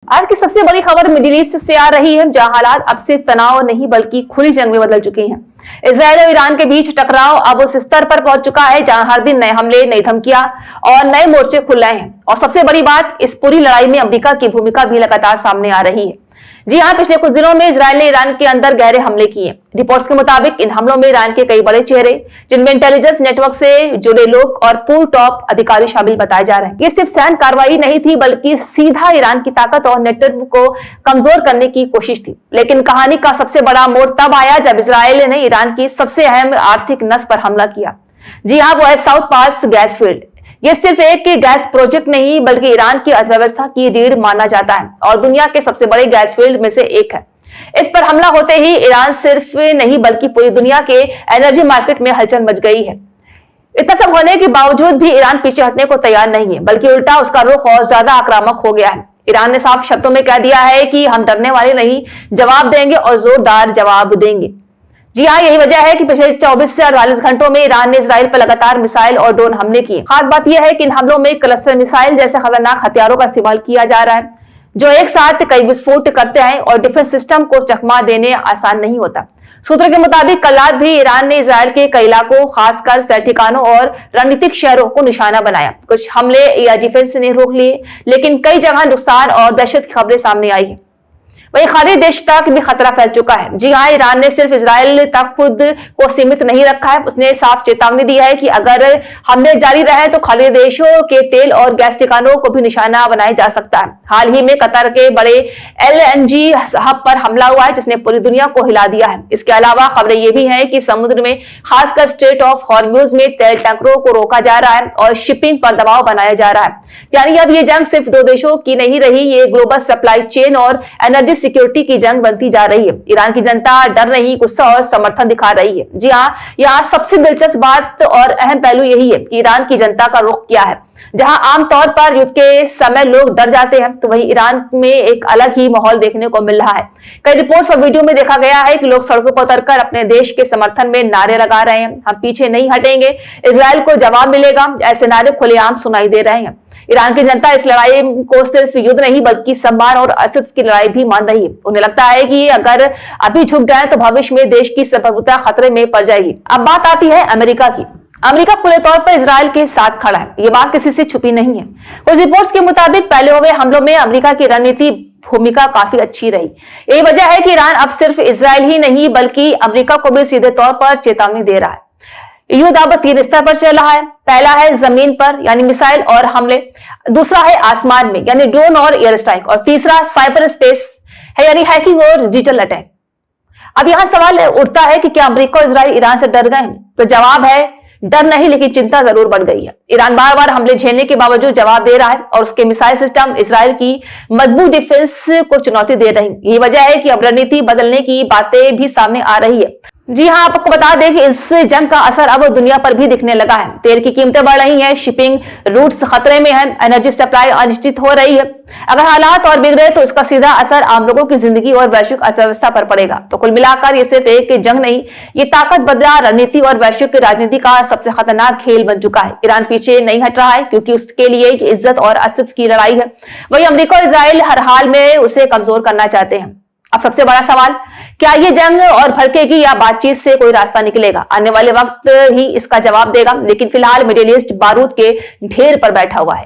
आज की सबसे बड़ी खबर मिडिल ईस्ट से आ रही है, जहां हालात अब सिर्फ तनाव नहीं बल्कि खुली जंग में बदल चुके हैं। इजराइल और ईरान के बीच टकराव अब उस स्तर पर पहुंच चुका है जहां हर दिन नए हमले, नई धमकियां और नए मोर्चे खुल रहे हैं। और सबसे बड़ी बात, इस पूरी लड़ाई में अमेरिका की भूमिका भी लगातार सामने आ रही है। जी हाँ, पिछले कुछ दिनों में इजराइल ने ईरान के अंदर गहरे हमले किए। रिपोर्ट्स के मुताबिक इन हमलों में ईरान के कई बड़े चेहरे, जिनमें इंटेलिजेंस नेटवर्क से जुड़े लोग और पूर्व टॉप अधिकारी शामिल बताए जा रहे हैं। ये सिर्फ सैन्य कार्रवाई नहीं थी, बल्कि सीधा ईरान की ताकत और नेतृत्व को कमजोर करने की कोशिश थी। लेकिन कहानी का सबसे बड़ा मोड़ तब आया जब इजराइल ने ईरान की सबसे अहम आर्थिक नस पर हमला किया। जी हाँ, वो है साउथ पास गैस फील्ड। ये सिर्फ एक गैस प्रोजेक्ट नहीं, बल्कि ईरान की अर्थव्यवस्था की रीढ़ माना जाता है और दुनिया के सबसे बड़े गैस फील्ड में से एक है। इस पर हमला होते ही ईरान सिर्फ नहीं बल्कि पूरी दुनिया के एनर्जी मार्केट में हलचल मच गई है। इतना सब होने के बावजूद भी ईरान पीछे हटने को तैयार नहीं है, बल्कि उल्टा उसका रुख और ज्यादा आक्रामक हो गया है। ईरान ने साफ शब्दों में कह दिया है कि हम डरने वाले नहीं, जवाब देंगे और जोरदार जवाब देंगे। जी हाँ, यही वजह है कि पिछले 24 से 48 घंटों में ईरान ने इजराइल पर लगातार मिसाइल और ड्रोन हमले किए। खास बात यह है कि इन हमलों में क्लस्टर मिसाइल जैसे खतरनाक हथियारों का इस्तेमाल किया जा रहा है, जो एक साथ कई विस्फोट करते हैं और डिफेंस सिस्टम को चकमा देने आसान नहीं होता। सूत्रों के मुताबिक कल रात भी ईरान ने इजराइल के कई इलाकों, खासकर सैन्य ठिकानों और रणनीतिक शहरों को निशाना बनाया। कुछ हमले एयर डिफेंस ने रोक लिए, लेकिन कई जगह नुकसान और दहशत की खबरें सामने आई है। वही खाड़ी देश तक भी खतरा फैल चुका है। जी हाँ, ईरान ने सिर्फ इजराइल तक खुद को सीमित नहीं रखा है, उसने साफ चेतावनी दी है कि अगर हमले जारी रहे तो खाड़ी देशों के तेल और गैस ठिकानों को भी निशाना बनाया जा सकता है। हाल ही में कतर के बड़े एलएनजी हब पर हमला हुआ है, जिसने पूरी दुनिया को हिला दिया है। इसके अलावा खबरें ये भी हैं कि समुद्र में, खासकर स्ट्रेट ऑफ हॉर्मुज में तेल टैंकरों को रोका जा रहा है और शिपिंग पर दबाव बनाया जा रहा है। यानी अब ये जंग सिर्फ दो देशों की नहीं रही, ये ग्लोबल सप्लाई चेन और एनर्जी सिक्योरिटी की जंग बनती जा रही है। ईरान की जनता डर नहीं, गुस्सा और समर्थन दिखा रही है। जी हाँ, यहाँ सबसे दिलचस्प बात और अहम पहलू यही है कि ईरान की जनता का रुख क्या है। जहां आमतौर पर युद्ध के समय लोग डर जाते हैं, तो वहीं ईरान में एक अलग ही माहौल देखने को मिल रहा है। कई रिपोर्ट्स और वीडियो में देखा गया है कि लोग सड़कों पर उतरकर अपने देश के समर्थन में नारे लगा रहे हैं। हम पीछे नहीं हटेंगे, इजराइल को जवाब मिलेगा, ऐसे नारे खुलेआम सुनाई दे रहे हैं। ईरान की जनता इस लड़ाई को सिर्फ युद्ध नहीं बल्कि सम्मान और अस्तित्व की लड़ाई भी मान रही है। उन्हें लगता है कि अगर अभी झुक गए तो भविष्य में देश की संप्रभुता खतरे में पड़ जाएगी। अब बात आती है अमेरिका की। अमेरिका खुले तौर पर इजराइल के साथ खड़ा है, ये बात किसी से छुपी नहीं है। कुछ रिपोर्ट्स के मुताबिक पहले हुए हमलों में अमेरिका की रणनीति भूमिका काफी अच्छी रही। यही वजह है कि ईरान अब सिर्फ इजराइल ही नहीं बल्कि अमेरिका को भी सीधे तौर पर चेतावनी दे रहा है। युद्ध अब 3 स्तर पर चल रहा है। पहला है जमीन पर यानी मिसाइल और हमले, दूसरा है आसमान में यानी ड्रोन और एयर स्ट्राइक, और तीसरा साइबर स्पेस है यानी हैकिंग और डिजिटल अटैक। अब यहां सवाल उठता है कि क्या अमेरिका और इजराइल ईरान से डर गए हैं? तो जवाब है डर नहीं, लेकिन चिंता जरूर बढ़ गई है। ईरान बार बार हमले झेलने के बावजूद जवाब दे रहा है और उसके मिसाइल सिस्टम इजराइल की मजबूत डिफेंस को चुनौती दे रही है। यही वजह है कि अब रणनीति बदलने की बातें भी सामने आ रही है। जी हाँ, आपको बता दें कि इस जंग का असर अब दुनिया पर भी दिखने लगा है। तेल की कीमतें बढ़ रही हैं, शिपिंग रूट्स खतरे में है, एनर्जी सप्लाई अनिश्चित हो रही है। अगर हालात और बिगड़े तो इसका सीधा असर आम लोगों की जिंदगी और वैश्विक अर्थव्यवस्था पर पड़ेगा। तो कुल मिलाकर ये सिर्फ एक जंग नहीं, ये ताकत बदला रणनीति और वैश्विक राजनीति का सबसे खतरनाक खेल बन चुका है। ईरान पीछे नहीं हट रहा है क्योंकि उसके लिए इज्जत और अस्तित्व की लड़ाई है। वही अमेरिका और इजराइल हर हाल में उसे कमजोर करना चाहते हैं। अब सबसे बड़ा सवाल, क्या ये जंग और भड़केगी या बातचीत से कोई रास्ता निकलेगा? आने वाले वक्त ही इसका जवाब देगा, लेकिन फिलहाल मिडिल ईस्ट बारूद के ढेर पर बैठा हुआ है।